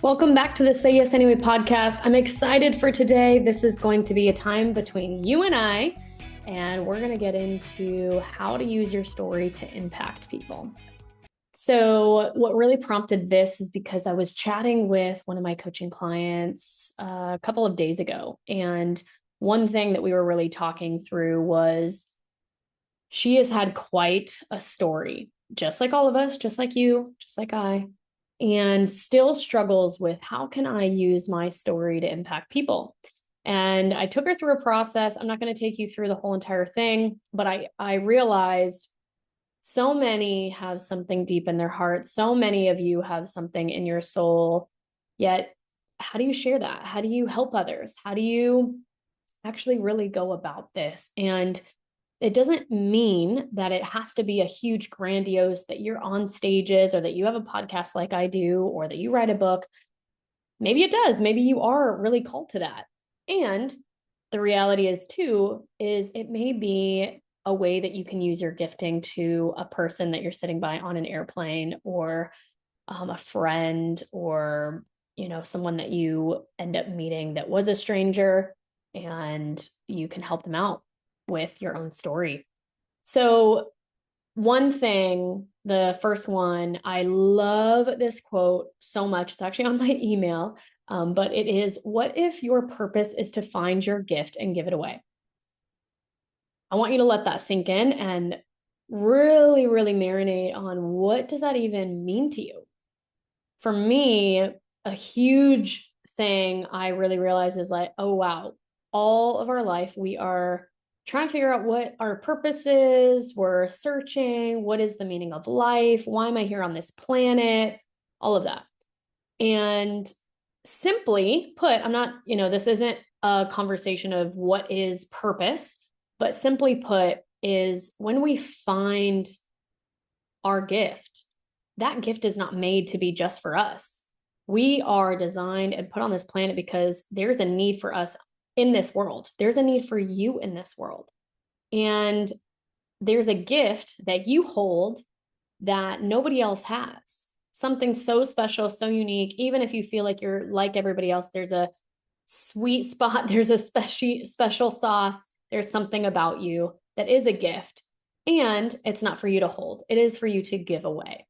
Welcome back to the Say Yes Anyway podcast. I'm excited for today. This is going to be a time between you and we're going to get into how to use your story to impact people. So what really prompted this is because I was chatting with one of my coaching clients a couple of days ago. And one thing that we were really talking through was she has had quite a story, just like all of us, just like you, just like I, and still struggles with how can I use my story to impact people. And I took her through a process. I'm not going to take you through the whole entire thing, but I realized so many have something deep in their hearts. So many of you have something in your soul. Yet, how do you share that? How do you help others? How do you actually really go about this? And it doesn't mean that it has to be a huge, grandiose, that you're on stages or that you have a podcast like I do or that you write a book. Maybe it does. Maybe you are really called to that. And the reality is too, is it may be a way that you can use your gifting to a person that you're sitting by on an airplane or a friend or, someone that you end up meeting that was a stranger, and you can help them out with your own story. So one thing, the first one, I love this quote so much. It's actually on my email, but it is, what if your purpose is to find your gift and give it away? I want you to let that sink in and really, really marinate on what does that even mean to you? For me, a huge thing I really realize is like, oh, wow, all of our life, we are trying to figure out what our purpose is. We're searching, what is the meaning of life? Why am I here on this planet? All of that. And simply put, I'm not, this isn't a conversation of what is purpose, but simply put is when we find our gift, that gift is not made to be just for us. We are designed and put on this planet because there's a need for us in this world. There's a need for you in this world. And there's a gift that you hold that nobody else has. Something so special, so unique. Even if you feel like you're like everybody else, there's a sweet spot, there's a special sauce, there's something about you that is a gift. And it's not for you to hold, it is for you to give away.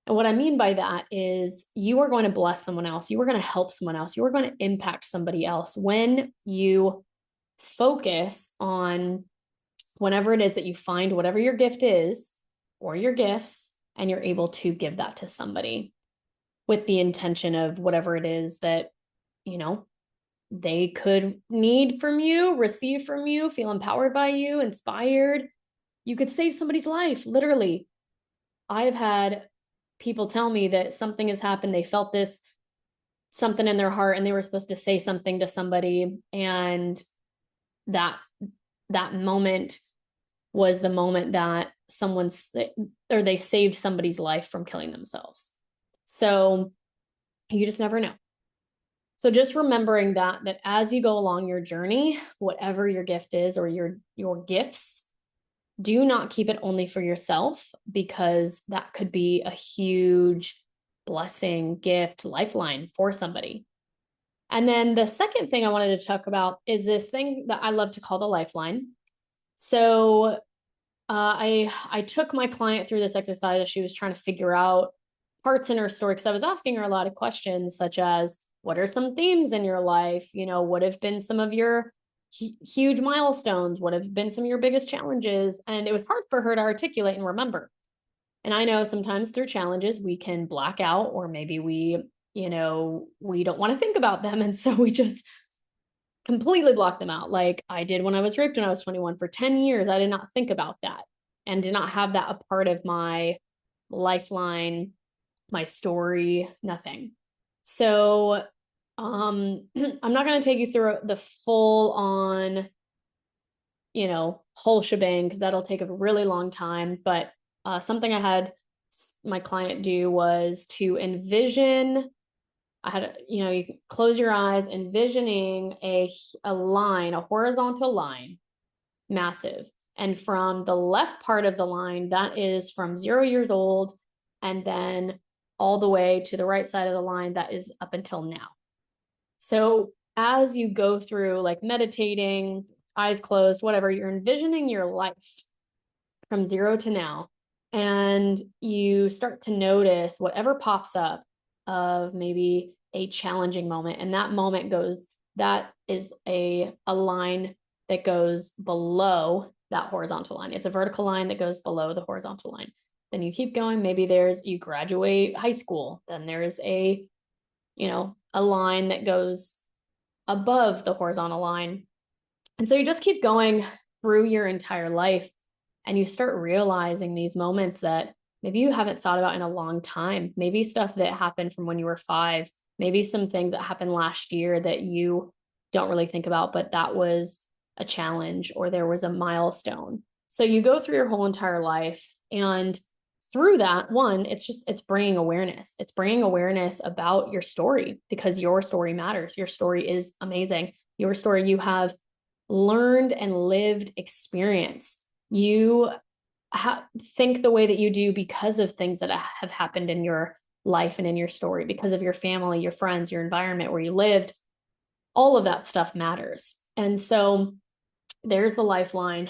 And what I mean by that is you are going to bless someone else. You are going to help someone else. You are going to impact somebody else when you focus on whenever it is that you find whatever your gift is or your gifts, and you're able to give that to somebody with the intention of whatever it is that, they could need from you, receive from you, feel empowered by you, inspired. You could save somebody's life, literally. I've had people tell me that something has happened. They felt this something in their heart and they were supposed to say something to somebody. And that moment was the moment that they saved somebody's life from killing themselves. So you just never know. So just remembering that as you go along your journey, whatever your gift is or your gifts, do not keep it only for yourself, because that could be a huge blessing, gift, lifeline for somebody. And then the second thing I wanted to talk about is this thing that I love to call the lifeline. So I took my client through this exercise as she was trying to figure out parts in her story, because I was asking her a lot of questions such as, what are some themes in your life? What have been some of your huge milestones? What have been some of your biggest challenges? And it was hard for her to articulate and remember. And I know sometimes through challenges, we can black out, or maybe we don't want to think about them. And so we just completely block them out. Like I did when I was raped when I was 21. For 10 years, I did not think about that and did not have that a part of my lifeline, my story, nothing. So I'm not going to take you through the full on, whole shebang, because that'll take a really long time. But something I had my client do was to envision. You can close your eyes, envisioning a line, a horizontal line, massive. And from the left part of the line, that is from 0 years old, and then all the way to the right side of the line that is up until now. So as you go through like meditating, eyes closed, whatever, you're envisioning your life from 0 to now. And you start to notice whatever pops up of maybe a challenging moment. And that moment that is a line that goes below that horizontal line. It's a vertical line that goes below the horizontal line. Then you keep going. Maybe you graduate high school. Then there's a line that goes above the horizontal line. And so you just keep going through your entire life, and you start realizing these moments that maybe you haven't thought about in a long time. Maybe stuff that happened from when you were 5, maybe some things that happened last year that you don't really think about, but that was a challenge or there was a milestone. So you go through your whole entire life, and through that, it's bringing awareness. It's bringing awareness about your story, because your story matters. Your story is amazing. Your story, you have learned and lived experience. You think the way that you do because of things that have happened in your life and in your story, because of your family, your friends, your environment where you lived. All of that stuff matters. And so there's the lifeline.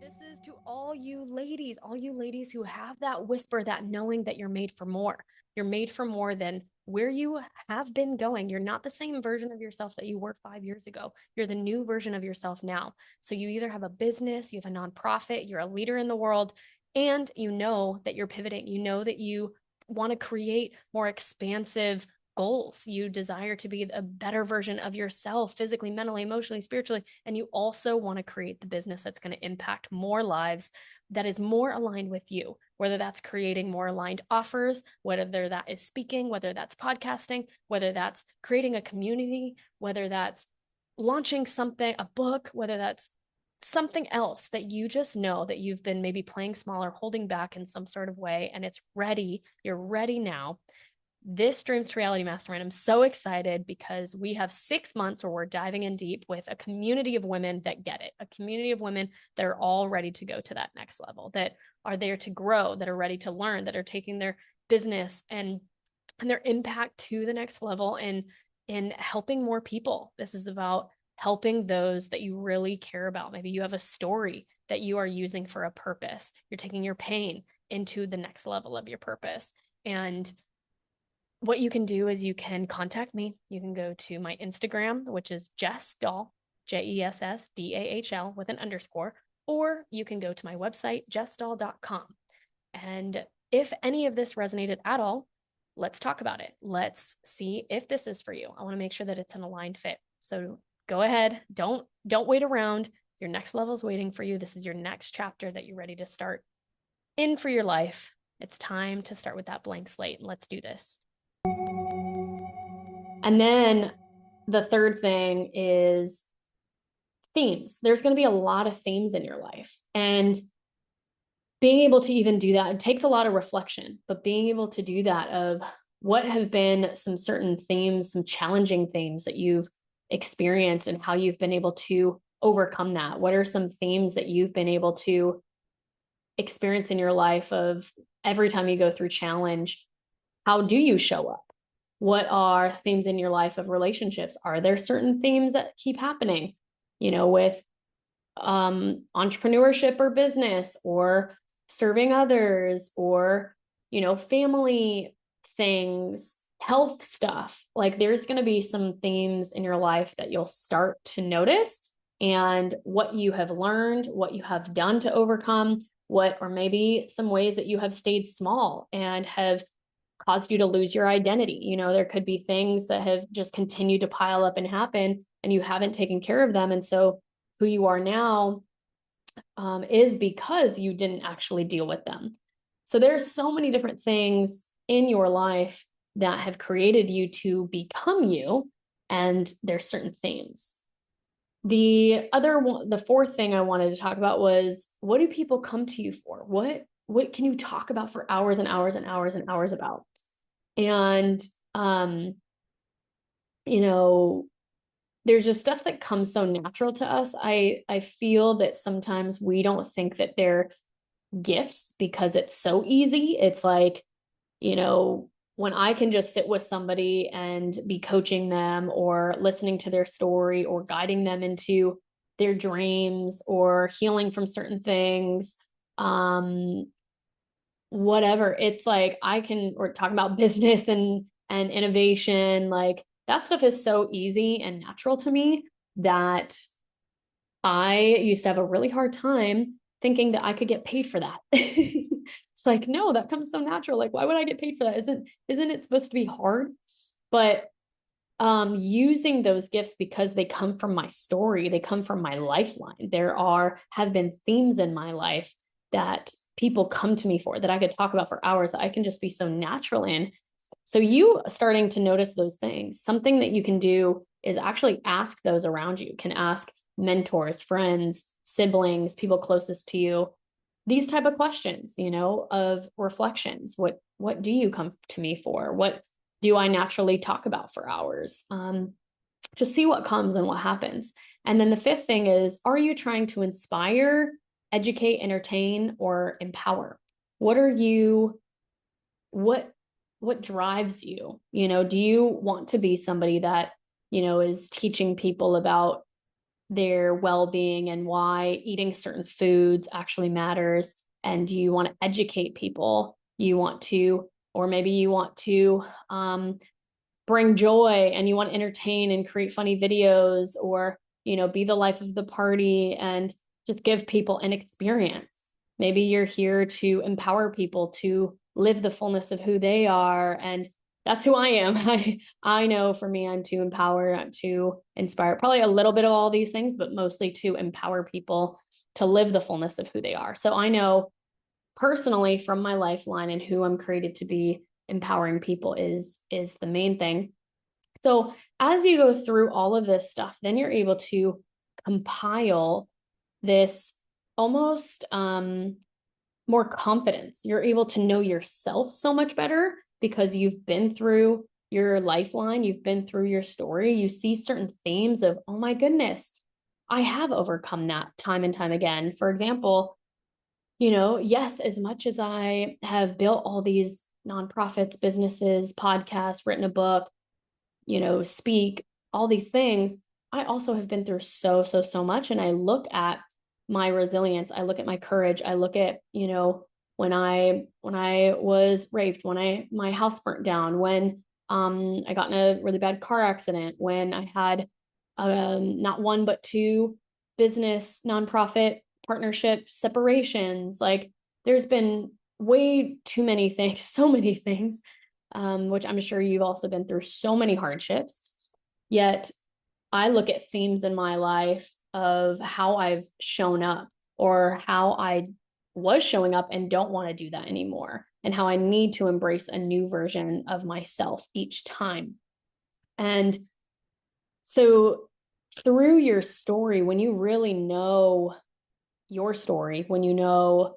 This is to all you ladies who have that whisper, that knowing that you're made for more. You're made for more than where you have been going. You're not the same version of yourself that you were 5 years ago. You're the new version of yourself now. So you either have a business, you have a nonprofit, you're a leader in the world, and you know that you're pivoting. You know that you want to create more expansive goals. You desire to be a better version of yourself, physically, mentally, emotionally, spiritually. And you also want to create the business that's going to impact more lives, that is more aligned with you, whether that's creating more aligned offers, whether that is speaking, whether that's podcasting, whether that's creating a community, whether that's launching something, a book, whether that's something else that you just know that you've been maybe playing small or holding back in some sort of way, and it's ready. You're ready now. This Dreams to Reality Mastermind, I'm so excited because we have 6 months where we're diving in deep with a community of women that get it, a community of women that are all ready to go to that next level, that are there to grow, that are ready to learn, that are taking their business and their impact to the next level and in helping more people. This is about helping those that you really care about. Maybe you have a story that you are using for a purpose. You're taking your pain into the next level of your purpose. And what you can do is you can contact me. You can go to my Instagram, which is Jess Dahl, JessDahl with an underscore, or you can go to my website, jessdahl.com. And if any of this resonated at all, let's talk about it. Let's see if this is for you. I want to make sure that it's an aligned fit. So go ahead. Don't wait around. Your next level is waiting for you. This is your next chapter that you're ready to start in for your life. It's time to start with that blank slate. Let's do this. And then the third thing is themes. There's going to be a lot of themes in your life. And being able to even do that, it takes a lot of reflection, but being able to do that of what have been some certain themes, some challenging themes that you've experienced and how you've been able to overcome that. What are some themes that you've been able to experience in your life of every time you go through challenge? How do you show up? What are themes in your life of relationships? Are there certain themes that keep happening, with entrepreneurship or business or serving others or, family things, health stuff? Like there's going to be some themes in your life that you'll start to notice, and what you have learned, what you have done to overcome, or maybe some ways that you have stayed small and have caused you to lose your identity. There could be things that have just continued to pile up and happen, and you haven't taken care of them. And so who you are now is because you didn't actually deal with them. So there's so many different things in your life that have created you to become you, and there's certain themes. The fourth thing I wanted to talk about was, what do people come to you for? What can you talk about for hours and hours and hours and hours about? And, there's just stuff that comes so natural to us. I feel that sometimes we don't think that gifts because it's so easy. It's like, when I can just sit with somebody and be coaching them or listening to their story or guiding them into their dreams or healing from certain things, whatever. It's like we're talking about business and innovation, like that stuff is so easy and natural to me that I used to have a really hard time thinking that I could get paid for that. It's like, no, that comes so natural. Like, why would I get paid for that? Isn't it supposed to be hard? But using those gifts because they come from my story, they come from my lifeline. Have been themes in my life that people come to me for, that I could talk about for hours, that I can just be so natural in. So you starting to notice those things, something that you can do is actually ask those around you, can ask mentors, friends, siblings, people closest to you, these type of questions, of reflections. What do you come to me for? What do I naturally talk about for hours? Just see what comes and what happens. And then the fifth thing is, are you trying to inspire, educate, entertain, or empower? What drives you? Do you want to be somebody that, is teaching people about their well-being and why eating certain foods actually matters? And do you want to educate people? Or maybe you want to bring joy and you want to entertain and create funny videos, or, be the life of the party and just give people an experience. Maybe you're here to empower people to live the fullness of who they are. And that's who I am. I know for me, I'm to empower, to inspire, probably a little bit of all these things, but mostly to empower people to live the fullness of who they are. So I know personally from my lifeline and who I'm created to be, empowering people is the main thing. So as you go through all of this stuff, then you're able to compile this almost more confidence. You're able to know yourself so much better because you've been through your lifeline, you've been through your story, you see certain themes of, oh my goodness, I have overcome that time and time again. For example, yes, as much as I have built all these nonprofits, businesses, podcasts, written a book, speak, all these things, I also have been through so, so, so much. And I look at my resilience. I look at my courage. I look at, when I was raped, when my house burnt down, when I got in a really bad car accident, when I had not one, but two business, nonprofit partnership separations. Like there's been way too many things, so many things, which I'm sure you've also been through so many hardships. Yet I look at themes in my life of how I've shown up or how I was showing up and don't want to do that anymore, and how I need to embrace a new version of myself each time. And so through your story, when you really know your story, when you know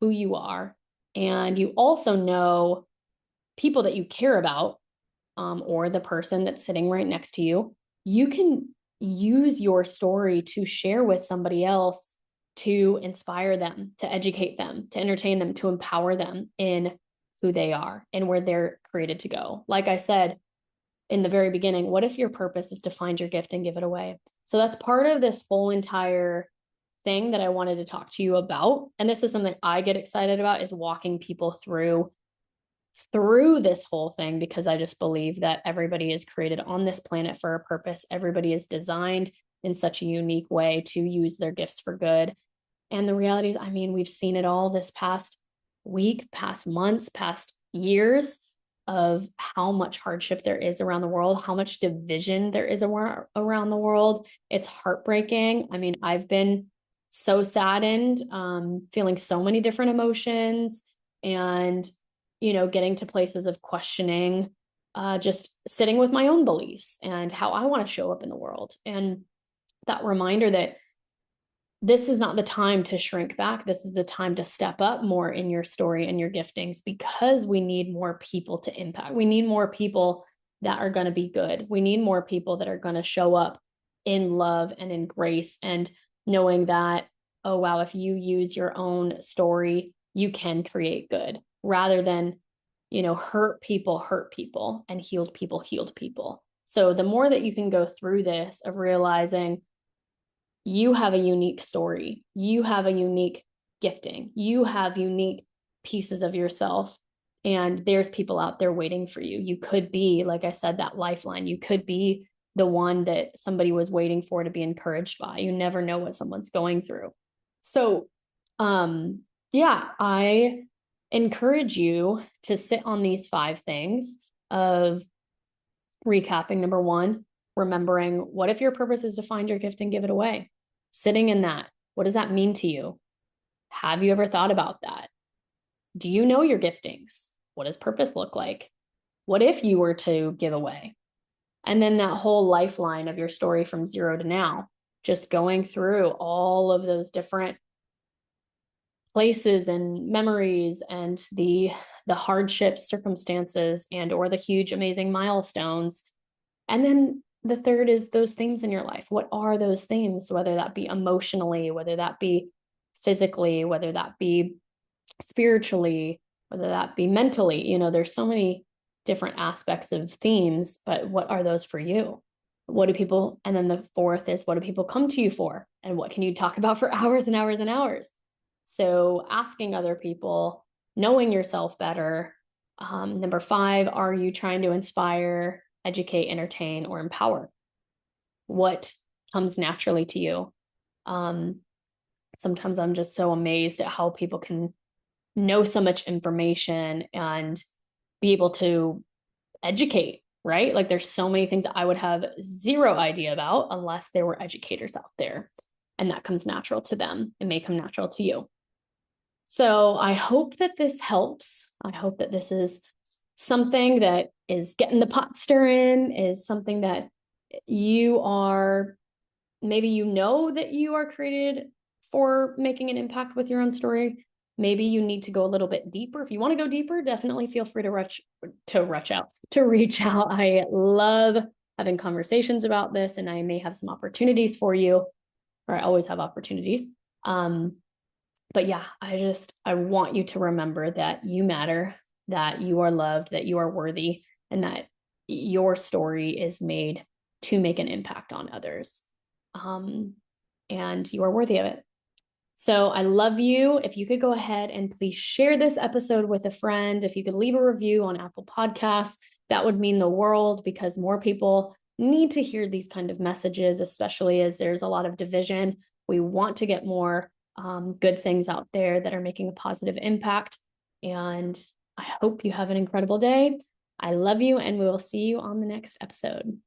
who you are, and you also know people that you care about, or the person that's sitting right next to you, you can use your story to share with somebody else, to inspire them, to educate them, to entertain them, to empower them in who they are and where they're created to go. Like I said in the very beginning, what if your purpose is to find your gift and give it away? So that's part of this whole entire thing that I wanted to talk to you about. And this is something I get excited about, is walking people through this whole thing, because I just believe that everybody is created on this planet for a purpose. Everybody is designed in such a unique way to use their gifts for good. And the reality is, I mean, we've seen it all this past week, past months, past years, of how much hardship there is around the world, how much division there is around the world. It's heartbreaking. I mean, I've been so saddened, feeling so many different emotions, and getting to places of questioning, just sitting with my own beliefs and how I want to show up in the world. And that reminder that this is not the time to shrink back. This is the time to step up more in your story and your giftings, because we need more people to impact. We need more people that are going to be good. We need more people that are going to show up in love and in grace, and knowing that, oh, wow, if you use your own story you can create good rather than, hurt people and healed people. So the more that you can go through this of realizing you have a unique story, you have a unique gifting, you have unique pieces of yourself, and there's people out there waiting for you. You could be, like I said, that lifeline. You could be the one that somebody was waiting for to be encouraged by. You never know what someone's going through. So, yeah, I encourage you to sit on these 5 things of recapping. Number 1, remembering, what if your purpose is to find your gift and give it away? Sitting in that, what does that mean to you? Have you ever thought about that? Do you know your giftings? What does purpose look like? What if you were to give away? And then that whole lifeline of your story from 0 to now, just going through all of those different places and memories and the hardships, circumstances, and or the huge, amazing milestones. And then the third is those themes in your life. What are those themes? Whether that be emotionally, whether that be physically, whether that be spiritually, whether that be mentally. There's so many different aspects of themes, but what are those for you? What do people, and then the fourth is, what do people come to you for? And what can you talk about for hours and hours and hours? So asking other people, knowing yourself better. Number 5, are you trying to inspire, educate, entertain, or empower? What comes naturally to you? Sometimes I'm just so amazed at how people can know so much information and be able to educate, right? Like there's so many things that I would have zero idea about unless there were educators out there, and that comes natural to them. It may come natural to you. So I hope that this helps. I hope that this is something that is getting the pot stirring, is something that you are, maybe that you are created for making an impact with your own story. Maybe you need to go a little bit deeper. If you want to go deeper, definitely feel free to reach out. I love having conversations about this, and I may have some opportunities for you, or I always have opportunities. But yeah, I want you to remember that you matter, that you are loved, that you are worthy, and that your story is made to make an impact on others. And you are worthy of it. So I love you. If you could go ahead and please share this episode with a friend, if you could leave a review on Apple Podcasts, that would mean the world, because more people need to hear these kind of messages, especially as there's a lot of division. We want to get more good things out there that are making a positive impact. And I hope you have an incredible day. I love you, and we will see you on the next episode.